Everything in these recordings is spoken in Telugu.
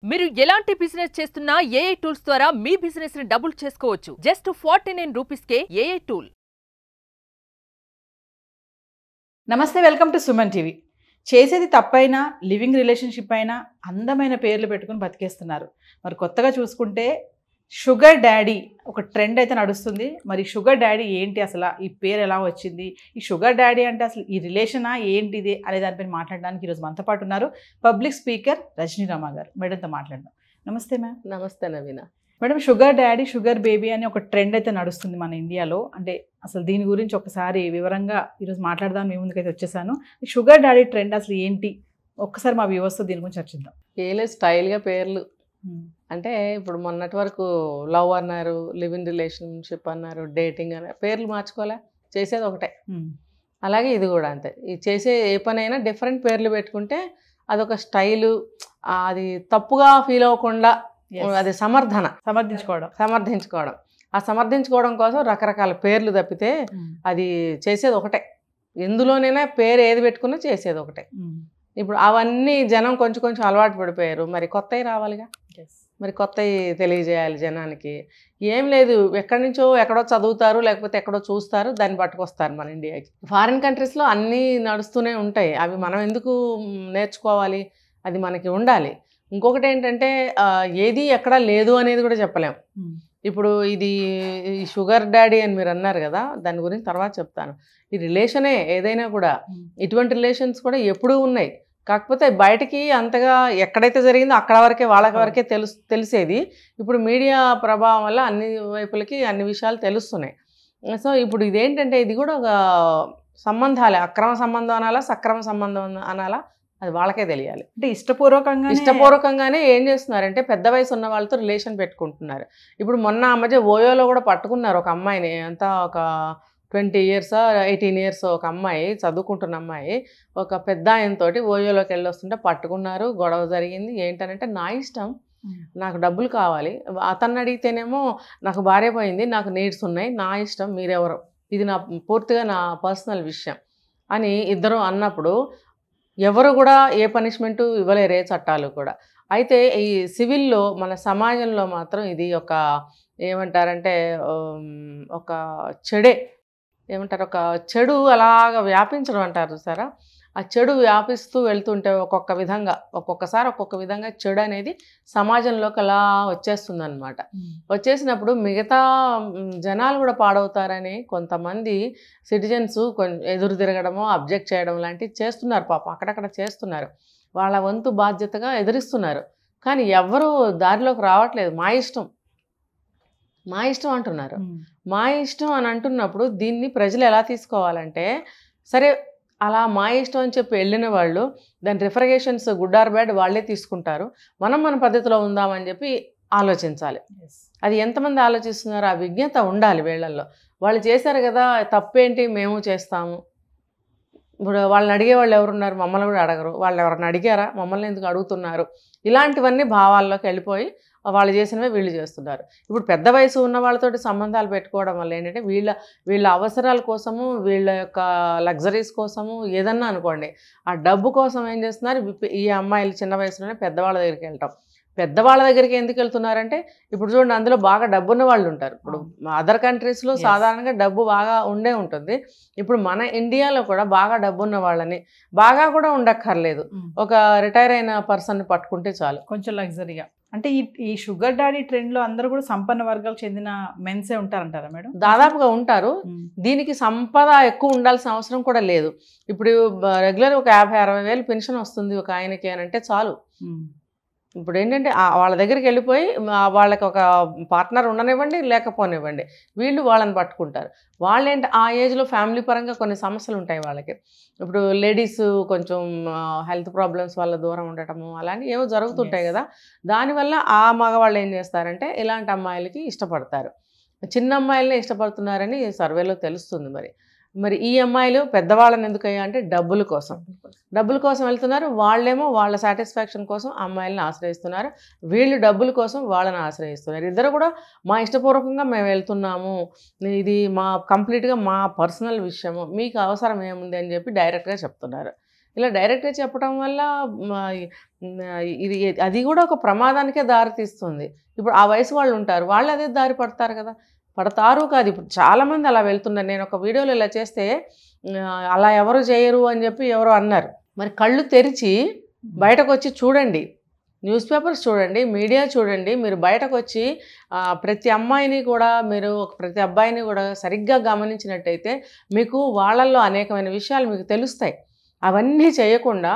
మీరు ఎలాంటి బిజినెస్ చేస్తున్నా ఏఐ టూల్స్ ద్వారా మీ బిజినెస్ ని డబుల్ చేసుకోవచ్చు. జస్ట్ 49 రూపీస్కే ఏఐ టూల్. నమస్తే, వెల్కమ్ టు సుమన్ టీవీ. చేసేది తప్పైనా, లివింగ్ రిలేషన్షిప్ అయినా అందమైన పేర్లు పెట్టుకుని బతికేస్తున్నారు. మరి కొత్తగా చూసుకుంటే షుగర్ డాడీ ఒక ట్రెండ్ అయితే నడుస్తుంది. మరి షుగర్ డాడీ ఏంటి, అసలు ఈ పేరు ఎలా వచ్చింది, ఈ షుగర్ డాడీ అంటే అసలు ఈ రిలేషనా ఏంటిది అనే దానిపైన మాట్లాడడానికి ఈరోజు మనతో పాటు ఉన్నారు పబ్లిక్ స్పీకర్ రజనీ రామ గారు. మేడంతో మాట్లాడదాం. నమస్తే మ్యామ్. నమస్తే Naveena. Madam, sugar daddy, sugar baby అని ఒక ట్రెండ్ అయితే నడుస్తుంది మన ఇండియాలో. అంటే అసలు దీని గురించి ఒకసారి వివరంగా ఈరోజు మాట్లాడదాం మీ ముందుకైతే వచ్చేసాను. షుగర్ డాడీ ట్రెండ్ అసలు ఏంటి, ఒక్కసారి మా వ్యూవర్స్తో దీని గురించి చర్చిద్దాం. ఏలే స్టైల్గా పేర్లు అంటే ఇప్పుడు మొన్నటి వరకు లవ్ అన్నారు, లివ్ ఇన్ రిలేషన్షిప్ అన్నారు, డేటింగ్ అన్నారు, పేర్లు మార్చుకోలే, చేసేది ఒకటే. అలాగే ఇది కూడా అంతే. ఈ చేసే ఏ పనైనా డిఫరెంట్ పేర్లు పెట్టుకుంటే అదొక స్టైలు, అది తప్పుగా ఫీల్ అవ్వకుండా అది సమర్థించుకోవడం. ఆ సమర్థించుకోవడం కోసం రకరకాల పేర్లు తప్పితే అది చేసేది ఒకటే. ఎందులోనైనా పేరు ఏది పెట్టుకున్నా చేసేది ఒకటే. ఇప్పుడు అవన్నీ జనం కొంచెం అలవాటు పడిపోయారు. మరి కొత్తవి రావాలిగా, మరి కొత్తవి తెలియజేయాలి జనానికి. ఏం లేదు, ఎక్కడి నుంచో ఎక్కడో చదువుతారు, లేకపోతే ఎక్కడో చూస్తారు, దాన్ని పట్టుకొస్తారు మన ఇండియాకి. ఫారిన్ కంట్రీస్లో అన్నీ నడుస్తూనే ఉంటాయి. అవి మనం ఎందుకు నేర్చుకోవాలి, అది మనకి ఉండాలి. ఇంకొకటి ఏంటంటే ఏది ఎక్కడా లేదు అనేది కూడా చెప్పలేం. ఇప్పుడు ఇది షుగర్ డాడీ అని మీరు అన్నారు కదా, దాని గురించి తర్వాత చెప్తాను. ఈ రిలేషనే ఏదైనా కూడా, ఇటువంటి రిలేషన్స్ కూడా ఎప్పుడూ ఉన్నాయి. కాకపోతే బయటకి అంతగా ఎక్కడైతే జరిగిందో అక్కడ వరకే, వాళ్ళకి వరకే తెలిసేది. ఇప్పుడు మీడియా ప్రభావం వల్ల అన్ని వైపులకి అన్ని విషయాలు తెలుస్తున్నాయి. సో ఇప్పుడు ఇదేంటంటే ఇది కూడా ఒక సంబంధాలే, అక్రమ సంబంధం అనాలా, సక్రమ సంబంధం అనాలా, అది వాళ్ళకే తెలియాలి. అంటే ఇష్టపూర్వకంగానే ఏం చేస్తున్నారంటే పెద్ద వయసు ఉన్న వాళ్ళతో రిలేషన్ పెట్టుకుంటున్నారు. ఇప్పుడు మొన్న ఆ మధ్య ఓయోలో కూడా పట్టుకున్నారు ఒక అమ్మాయిని. అంతా ఒక 20 years 18 years ఒక అమ్మాయి, చదువుకుంటున్న అమ్మాయి, ఒక పెద్ద ఆయనతోటి ఓయోలోకి వెళ్ళి వస్తుంటే పట్టుకున్నారు. గొడవ జరిగింది. ఏంటనంటే నా ఇష్టం, నాకు డబ్బులు కావాలి. అతన్ని అడిగితేనేమో నాకు భార్య పోయింది, నాకు నీడ్స్ ఉన్నాయి, నా ఇష్టం, మీరెవరు, ఇది నా పూర్తిగా నా పర్సనల్ విషయం అని ఇద్దరు అన్నప్పుడు ఎవరు కూడా ఏ పనిష్మెంటు ఇవ్వలేరే చట్టాలు కూడా. అయితే ఈ సివిల్లో మన సమాజంలో మాత్రం ఇది ఒక ఏమంటారంటే ఒక చెడే, ఏమంటారు, ఒక చెడు అలాగా వ్యాపించడం అంటారు చూసారా. ఆ చెడు వ్యాపిస్తూ వెళ్తుంటే ఒక్కొక్కసారి ఒక్కొక్క విధంగా చెడు అనేది సమాజంలోకి అలా వచ్చేస్తుంది అనమాట. వచ్చేసినప్పుడు మిగతా జనాలు కూడా పాడవుతారని కొంతమంది సిటిజన్స్ ఎదురు తిరగడమో, అబ్జెక్ట్ చేయడం లాంటివి చేస్తున్నారు. పాపం అక్కడక్కడ చేస్తున్నారు, వాళ్ళ వంతు బాధ్యతగా ఎదిరిస్తున్నారు. కానీ ఎవరు దారిలోకి రావట్లేదు. మా ఇష్టం అంటున్నారు. మా ఇష్టం అని అంటున్నప్పుడు దీన్ని ప్రజలు ఎలా తీసుకోవాలంటే, సరే అలా మా ఇష్టం అని చెప్పి వెళ్ళిన వాళ్ళు దాని రిఫర్గేషన్స్ గుడ్ ఆర్ బ్యాడ్ వాళ్ళే తీసుకుంటారు. మనం మన పద్ధతిలో ఉందామని చెప్పి ఆలోచించాలి. అది ఎంతమంది ఆలోచిస్తున్నారో ఆ విజ్ఞత ఉండాలి వీళ్ళల్లో. వాళ్ళు చేశారు కదా, తప్పేంటి, మేము చేస్తాము. ఇప్పుడు వాళ్ళని అడిగే వాళ్ళు ఎవరున్నారు, మమ్మల్ని కూడా అడగరు. వాళ్ళు ఎవరిని అడిగారా, మమ్మల్ని ఎందుకు అడుగుతున్నారు, ఇలాంటివన్నీ భావాల్లోకి వెళ్ళిపోయి వాళ్ళు చేసినవే వీళ్ళు చేస్తున్నారు. ఇప్పుడు పెద్ద వయసు ఉన్న వాళ్ళతోటి సంబంధాలు పెట్టుకోవడం వల్ల ఏంటంటే వీళ్ళ అవసరాల కోసము, వీళ్ళ యొక్క లగ్జరీస్ కోసము, ఏదన్నా అనుకోండి, ఆ డబ్బు కోసం ఏం చేస్తున్నారు ఈ అమ్మాయిలు చిన్న వయసులోనే పెద్దవాళ్ళ దగ్గరికి వెళ్ళటం. పెద్దవాళ్ళ దగ్గరికి ఎందుకు వెళ్తున్నారంటే, ఇప్పుడు చూడండి, అందులో బాగా డబ్బు ఉన్న వాళ్ళు ఉంటారు. ఇప్పుడు అదర్ కంట్రీస్లో సాధారణంగా డబ్బు బాగా ఉండే ఉంటుంది. ఇప్పుడు మన ఇండియాలో కూడా బాగా డబ్బు ఉన్న వాళ్ళని, బాగా కూడా ఉండక్కర్లేదు, ఒక రిటైర్ అయిన పర్సన్ పట్టుకుంటే చాలు, కొంచెం లగ్జరీగా. అంటే ఈ షుగర్ డాడీ ట్రెండ్ లో అందరూ కూడా సంపన్న వర్గాలకు చెందిన మెన్సే ఉంటారంటారా మేడం? దాదాపుగా ఉంటారు. దీనికి సంపద ఎక్కువ ఉండాల్సిన అవసరం కూడా లేదు. ఇప్పుడు రెగ్యులర్ ఒక 50-60 వేలు పెన్షన్ వస్తుంది ఒక ఆయనకి అని అంటే చాలు. ఇప్పుడు ఏంటంటే వాళ్ళ దగ్గరికి వెళ్ళిపోయి వాళ్ళకి ఒక పార్ట్నర్ ఉండనివ్వండి, లేకపోనివ్వండి, వీళ్ళు వాళ్ళని పట్టుకుంటారు. వాళ్ళేంటి ఆ ఏజ్లో ఫ్యామిలీ పరంగా కొన్ని సమస్యలు ఉంటాయి వాళ్ళకి. ఇప్పుడు లేడీస్ కొంచెం హెల్త్ ప్రాబ్లమ్స్ వల్ల దూరం ఉండటము అలాంటివి ఏవో జరుగుతుంటాయి కదా. దానివల్ల ఆ మగవాళ్ళు ఏం చేస్తారంటే ఇలాంటి అమ్మాయిలకి ఇష్టపడతారు. చిన్న అమ్మాయిలనే ఇష్టపడుతున్నారని సర్వేలో తెలుస్తుంది. మరి ఈ అమ్మాయిలు పెద్దవాళ్ళని ఎందుకయ్యా అంటే డబ్బుల కోసం వెళ్తున్నారు. వాళ్ళేమో వాళ్ళ సాటిస్ఫాక్షన్ కోసం అమ్మాయిలను ఆశ్రయిస్తున్నారు, వీళ్ళు డబ్బుల కోసం వాళ్ళని ఆశ్రయిస్తున్నారు. ఇద్దరు కూడా మా ఇష్టపూర్వకంగా మేము వెళ్తున్నాము, ఇది కంప్లీట్గా మా పర్సనల్ విషయము, మీకు అవసరం ఏముంది అని చెప్పి డైరెక్ట్గా చెప్తున్నారు. ఇలా డైరెక్ట్గా చెప్పడం వల్ల ఇది అది కూడా ఒక ప్రమాదానికే దారి తీస్తుంది. ఇప్పుడు ఆ వయసు వాళ్ళు ఉంటారు, వాళ్ళు అదే దారి పడతారు కదా, పడతారు కాదు. ఇప్పుడు చాలామంది అలా వెళ్తున్నారు. నేను ఒక వీడియోలో ఇలా చేస్తే అలా ఎవరు చేయరు అని చెప్పి ఎవరో అన్నారు. మరి కళ్ళు తెరిచి బయటకు వచ్చి చూడండి, న్యూస్ పేపర్స్ చూడండి, మీడియా చూడండి. మీరు బయటకు వచ్చి ప్రతి అమ్మాయిని కూడా మీరు ప్రతి అబ్బాయిని కూడా సరిగ్గా గమనించినట్టయితే మీకు వాళ్ళల్లో అనేకమైన విషయాలు మీకు తెలుస్తాయి. అవన్నీ చేయకుండా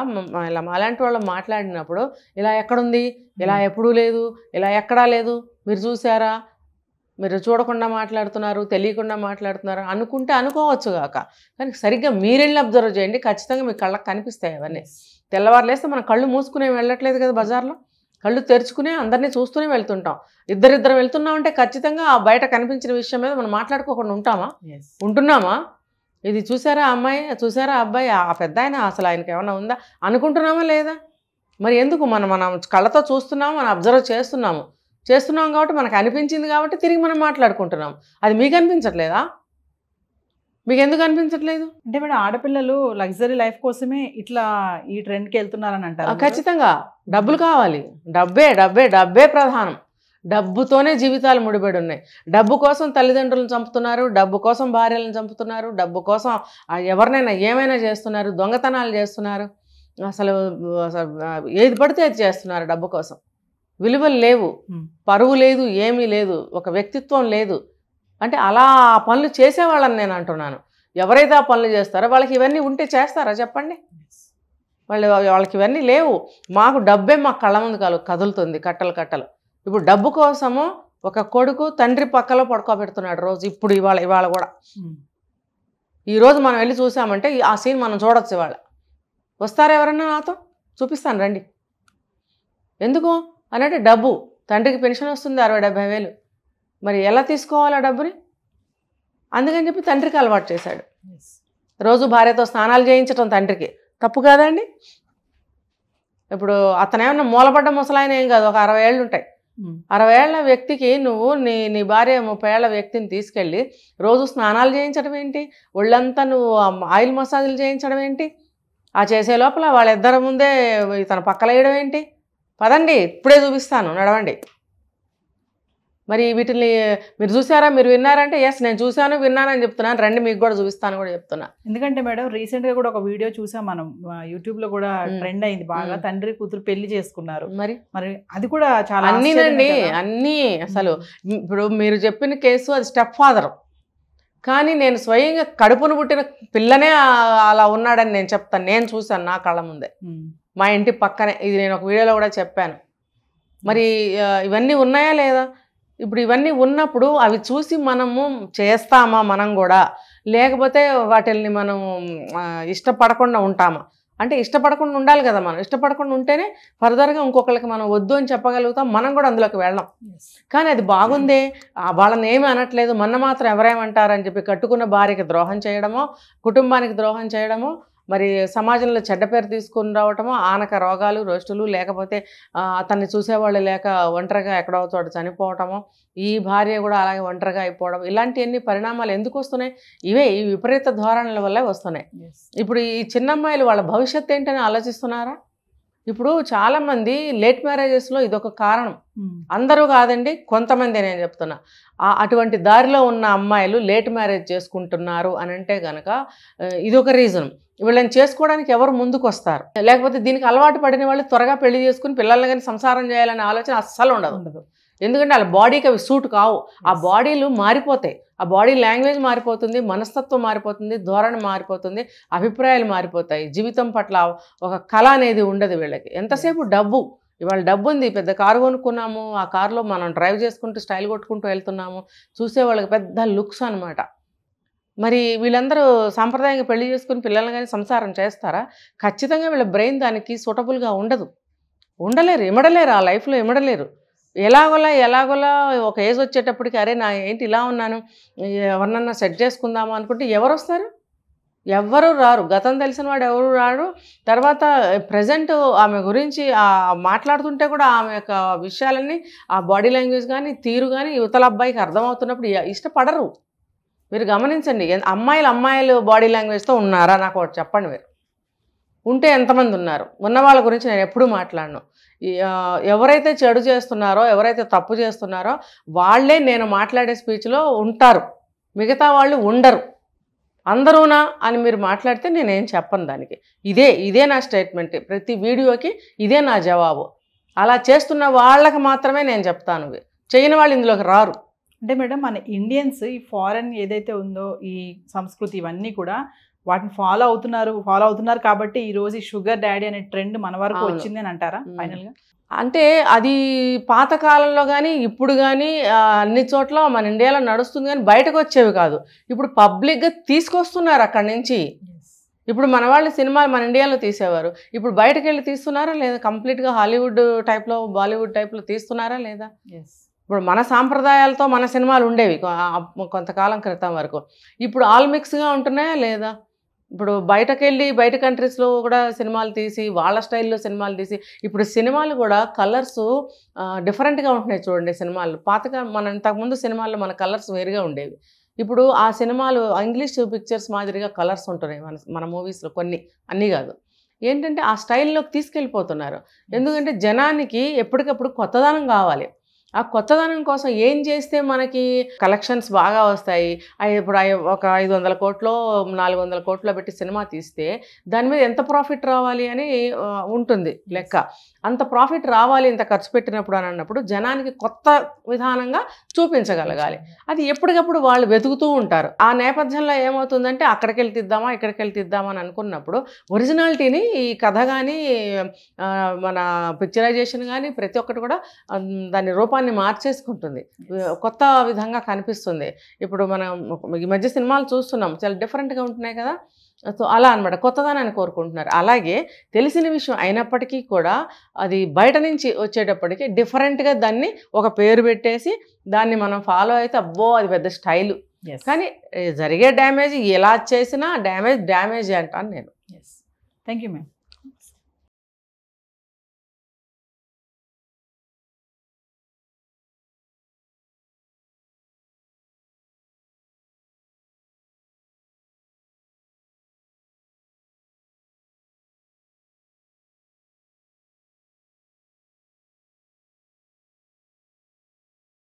ఇలా అలాంటి వాళ్ళు మాట్లాడినప్పుడు ఇలా ఎక్కడుంది, ఇలా ఎప్పుడూ లేదు, ఇలా ఎక్కడా లేదు, మీరు చూసారా, మీరు చూడకుండా మాట్లాడుతున్నారు, తెలియకుండా మాట్లాడుతున్నారు అనుకుంటే అనుకోవచ్చు కాక, కానీ సరిగ్గా మీరెళ్ళి అబ్జర్వ్ చేయండి, ఖచ్చితంగా మీ కళ్ళకి కనిపిస్తాయి అవన్నీ. తెల్లవారులేస్తే మనం కళ్ళు మూసుకునే వెళ్ళట్లేదు కదా బజార్లో, కళ్ళు తెరుచుకునే అందరినీ చూస్తూనే వెళ్తుంటాం. ఇద్దరిద్దరు వెళ్తున్నామంటే ఖచ్చితంగా ఆ బయట కనిపించిన విషయం మీద మనం మాట్లాడుకోకుండా ఉంటామా? ఉంటున్నామా? ఇది చూసారా అమ్మాయి, చూసారా అబ్బాయి, ఆ పెద్ద ఆయన అసలు ఆయనకి ఏమైనా ఉందా అనుకుంటున్నామా లేదా? మరి ఎందుకు మనం కళ్ళతో చూస్తున్నాము, మనం అబ్జర్వ్ చేస్తున్నాం కాబట్టి మనకు అనిపించింది కాబట్టి తిరిగి మనం మాట్లాడుకుంటున్నాం. అది మీకు అనిపించట్లేదా? మీకు ఎందుకు అనిపించట్లేదు? అంటే మేడం ఆడపిల్లలు లగ్జరీ లైఫ్ కోసమే ఇట్లా ఈ ట్రెండ్కి వెళ్తున్నారని అంటారు. ఖచ్చితంగా డబ్బులు కావాలి, డబ్బే ప్రధానం. డబ్బుతోనే జీవితాలు ముడిపడి ఉన్నాయి. డబ్బు కోసం తల్లిదండ్రులను చంపుతున్నారు, డబ్బు కోసం భార్యలను చంపుతున్నారు, డబ్బు కోసం ఎవరినైనా ఏమైనా చేస్తున్నారు, దొంగతనాలు చేస్తున్నారు, అసలు ఏది పడితే అది చేస్తున్నారు డబ్బు కోసం. విలువలు లేవు, పరువు లేదు, ఏమీ లేదు, ఒక వ్యక్తిత్వం లేదు. అంటే అలా ఆ పనులు చేసేవాళ్ళని నేను అంటున్నాను. ఎవరైతే ఆ పనులు చేస్తారో వాళ్ళకి ఇవన్నీ ఉంటే చేస్తారా చెప్పండి? వాళ్ళకి ఇవన్నీ లేవు. మాకు డబ్బే మా కళ్ళ ముందు కదులుతుంది కట్టలు. ఇప్పుడు డబ్బు కోసము ఒక కొడుకు తండ్రి పక్కలో పడుకోబెడుతున్నాడు రోజు. ఇప్పుడు ఇవాళ కూడా ఈరోజు మనం వెళ్ళి చూసామంటే ఆ సీన్ మనం చూడొచ్చు. ఇవాళ వస్తారా ఎవరన్నా నాతో? చూపిస్తాను రండి. ఎందుకు అనంటే డబ్బు. తండ్రికి పెన్షన్ వస్తుంది 60-70 వేలు. మరి ఎలా తీసుకోవాలి ఆ డబ్బుని? అందుకని చెప్పి తండ్రికి అలవాటు చేశాడు. రోజు భార్యతో స్నానాలు చేయించటం తండ్రికి తప్పు కాదండి? ఇప్పుడు అతనేమన్నా మూలపడ్డ ముసలాయన ఏం కాదు, ఒక 60 ఏళ్ళు ఉంటాయి. 60 ఏళ్ల వ్యక్తికి నువ్వు నీ భార్య 30 ఏళ్ల వ్యక్తిని తీసుకెళ్ళి రోజు స్నానాలు చేయించడం ఏంటి? ఒళ్ళంతా నువ్వు ఆయిల్ మసాజులు చేయించడం ఏంటి? ఆ చేసే లోపల వాళ్ళిద్దరి ముందే తన పక్కల వేయడం ఏంటి? పదండి ఇప్పుడే చూపిస్తాను, నడవండి. మరి వీటిని మీరు చూసారా, మీరు విన్నారంటే ఎస్ నేను చూశాను విన్నానని చెప్తున్నాను, రండి మీకు కూడా చూపిస్తాను కూడా చెప్తున్నా. ఎందుకంటే మేడం రీసెంట్గా కూడా ఒక వీడియో చూసాం మనం, యూట్యూబ్లో కూడా ట్రెండ్ అయింది బాగా. తండ్రి కూతురు పెళ్లి చేసుకున్నారు. మరి అది కూడా చాలా అన్నీనండి, అన్నీ. అసలు ఇప్పుడు మీరు చెప్పిన కేసు అది స్టెప్ ఫాదర్, కానీ నేను స్వయంగా కడుపును పుట్టిన పిల్లనే అలా ఉన్నాడని నేను చెప్తాను. నేను చూశాను నా కళ్ళ ముందే, మా ఇంటి పక్కనే. ఇది నేను ఒక వీడియోలో కూడా చెప్పాను. మరి ఇవన్నీ ఉన్నాయా లేదా? ఇప్పుడు ఇవన్నీ ఉన్నప్పుడు అవి చూసి మనము చేస్తామా మనం కూడా, లేకపోతే వాటిల్ని మనం ఇష్టపడకుండా ఉంటామా? అంటే ఇష్టపడకుండా ఉండాలి కదా. మనం ఇష్టపడకుండా ఉంటేనే ఫర్దర్గా ఇంకొకరికి మనం వద్దు అని చెప్పగలుగుతాం, మనం కూడా అందులోకి వెళ్ళాం. కానీ అది బాగుందే, వాళ్ళని ఏమీ అనట్లేదు, మన మాత్రం ఎవరేమంటారని చెప్పి కట్టుకున్న భార్యకి ద్రోహం చేయడమో, కుటుంబానికి ద్రోహం చేయడమో, మరి సమాజంలో చెడ్డ పేరు తీసుకుని రావటమో, ఆనక రోగాలు రోస్టులు, లేకపోతే అతన్ని చూసేవాళ్ళు లేక ఒంటరిగా ఎక్కడో చోట చనిపోవటమో, ఈ భార్య కూడా అలాగే ఒంటరిగా అయిపోవడం, ఇలాంటివన్నీ పరిణామాలు ఎందుకు వస్తున్నాయి? ఈ విపరీత ధోరణుల వల్లే వస్తున్నాయి. ఇప్పుడు ఈ చిన్నమ్మాయిలు వాళ్ళ భవిష్యత్తు ఏంటని ఆలోచిస్తున్నారా? ఇప్పుడు చాలామంది లేట్ మ్యారేజెస్లో ఇదొక కారణం. అందరూ కాదండి, కొంతమంది నేను చెప్తున్నా. అటువంటి దారిలో ఉన్న అమ్మాయిలు లేట్ మ్యారేజ్ చేసుకుంటున్నారు అని అంటే కనుక ఇదొక రీజన్. వీళ్ళని చేసుకోవడానికి ఎవరు ముందుకు వస్తారు? లేకపోతే దీనికి అలవాటు పడిన వాళ్ళు త్వరగా పెళ్లి చేసుకుని పిల్లల్ని కానీ సంసారం చేయాలనే ఆలోచన అస్సలు ఉండదు. ఎందుకంటే వాళ్ళ బాడీకి అవి సూట్ కావు. ఆ బాడీలు మారిపోతాయి, ఆ బాడీ లాంగ్వేజ్ మారిపోతుంది, మనస్తత్వం మారిపోతుంది, ధోరణి మారిపోతుంది, అభిప్రాయాలు మారిపోతాయి. జీవితం పట్ల ఒక కళ అనేది ఉండదు వీళ్ళకి. ఎంతసేపు డబ్బు. ఇవాళ డబ్బు ఉంది, పెద్ద కారు కొనుక్కున్నాము, ఆ కారులో మనం డ్రైవ్ చేసుకుంటూ స్టైల్ కొట్టుకుంటూ వెళ్తున్నాము, చూసే వాళ్ళకి పెద్ద లుక్స్ అనమాట. మరి వీళ్ళందరూ సాంప్రదాయంగా పెళ్లి చేసుకుని పిల్లల్ని కానీ సంసారం చేస్తారా? ఖచ్చితంగా వీళ్ళ బ్రెయిన్ దానికి సూటబుల్గా ఉండలేరు, ఇమడలేరు, ఆ లైఫ్లో ఇమడలేరు. ఎలాగోలా ఒక ఏజ్ వచ్చేటప్పటికి అరే నా ఏంటి ఇలా ఉన్నాను, ఎవరినన్నా సెట్ చేసుకుందాము అనుకుంటే ఎవరు వస్తారు? ఎవ్వరూ రారు. గతం తెలిసిన వాడు ఎవరు రాడు. తర్వాత ప్రజెంట్ ఆమె గురించి మాట్లాడుతుంటే కూడా ఆమె యొక్క విషయాలన్నీ, ఆ బాడీ లాంగ్వేజ్ కానీ తీరు కానీ యువతల అబ్బాయికి అర్థమవుతున్నప్పుడు ఇష్టపడరు. మీరు గమనించండి, అమ్మాయిలు బాడీ లాంగ్వేజ్తో ఉన్నారా? నాకు ఒకటి చెప్పండి. మీరు ఉంటే ఎంతమంది ఉన్నారు? ఉన్న వాళ్ళ గురించి నేను ఎప్పుడూ మాట్లాడను. ఎవరైతే చెడు చేస్తున్నారో, ఎవరైతే తప్పు చేస్తున్నారో వాళ్ళే నేను మాట్లాడే స్పీచ్లో ఉంటారు, మిగతా వాళ్ళు ఉండరు. అందరూనా అని మీరు మాట్లాడితే నేనేం చెప్పను దానికి. ఇదే నా స్టేట్మెంట్. ప్రతి వీడియోకి ఇదే నా జవాబు. అలా చేస్తున్న వాళ్ళకి మాత్రమే నేను చెప్తాను, చేయని వాళ్ళు ఇందులోకి రారు. అంటే మేడం మన ఇండియన్స్ ఈ ఫారెన్ ఏదైతే ఉందో ఈ సంస్కృతి ఇవన్నీ కూడా వాటిని ఫాలో అవుతున్నారు కాబట్టి ఈ రోజు ఈ షుగర్ డాడీ అనే ట్రెండ్ మన వరకు వచ్చింది అని అంటారా ఫైనల్గా? అంటే అది పాతకాలంలో కానీ ఇప్పుడు కానీ అన్ని చోట్ల మన ఇండియాలో నడుస్తుంది, కానీ బయటకు వచ్చేవి కాదు. ఇప్పుడు పబ్లిక్గా తీసుకొస్తున్నారు అక్కడి నుంచి. ఇప్పుడు మన వాళ్ళు సినిమాలు మన ఇండియాలో తీసేవారు, ఇప్పుడు బయటకు వెళ్ళి తీస్తున్నారా లేదా? కంప్లీట్గా హాలీవుడ్ టైప్లో, బాలీవుడ్ టైప్లో తీస్తున్నారా లేదా? ఇప్పుడు మన సాంప్రదాయాలతో మన సినిమాలు ఉండేవి కొంతకాలం క్రితం వరకు. ఇప్పుడు ఆల్ మిక్స్గా ఉంటున్నాయా లేదా? ఇప్పుడు బయట కంట్రీస్లో కూడా సినిమాలు తీసి వాళ్ళ స్టైల్లో సినిమాలు తీసి, ఇప్పుడు సినిమాలు కూడా కలర్స్ డిఫరెంట్గా ఉంటున్నాయి చూడండి. సినిమాలు పాతగా మన ఇంతకుముందు సినిమాల్లో మన కలర్స్ వేరుగా ఉండేవి. ఇప్పుడు ఆ సినిమాలు ఇంగ్లీష్ పిక్చర్స్ మాదిరిగా కలర్స్ ఉంటున్నాయి మన మూవీస్లో, కొన్ని, అన్నీ కాదు. ఏంటంటే ఆ స్టైల్లోకి తీసుకెళ్ళిపోతున్నారు. ఎందుకంటే జనానికి ఎప్పటికప్పుడు కొత్తదనం కావాలి. ఆ కొత్తదనం కోసం ఏం చేస్తే మనకి కలెక్షన్స్ బాగా వస్తాయి. ఇప్పుడు ఒక 500 కోట్లో 400 కోట్లో పెట్టి సినిమా తీస్తే దాని మీద ఎంత ప్రాఫిట్ రావాలి అని ఉంటుంది లెక్క. అంత ప్రాఫిట్ రావాలి ఇంత ఖర్చు పెట్టినప్పుడు అని అన్నప్పుడు జనానికి కొత్త విధానంగా చూపించగలగాలి. అది ఎప్పటికప్పుడు వాళ్ళు వెతుకుతూ ఉంటారు. ఆ నేపథ్యంలో ఏమవుతుందంటే అక్కడికి వెళ్ళి తీద్దామా ఇక్కడికి వెళ్ళి తీద్దామా అని అనుకున్నప్పుడు ఒరిజినాలిటీని ఈ కథ కానీ మన పిక్చరైజేషన్ కానీ ప్రతి ఒక్కటి కూడా దాని రూపాన్ని మార్చేసుకుంటుంది, కొత్త విధంగా కనిపిస్తుంది. ఇప్పుడు మనం ఈ మధ్య సినిమాలు చూస్తున్నాం, చాలా డిఫరెంట్గా ఉంటున్నాయి కదా. సో అలా అనమాట, కొత్తదనాన్ని కోరుకుంటున్నారు. అలాగే తెలిసిన విషయం అయినప్పటికీ కూడా అది బయట నుంచి వచ్చేటప్పటికి డిఫరెంట్గా దాన్ని ఒక పేరు పెట్టేసి దాన్ని మనం ఫాలో అయితే అబ్బో అది పెద్ద స్టైలు. కానీ జరిగే డ్యామేజ్ ఎలా చేసినా డ్యామేజ్ అంటాను నేను. Thank you ma'am.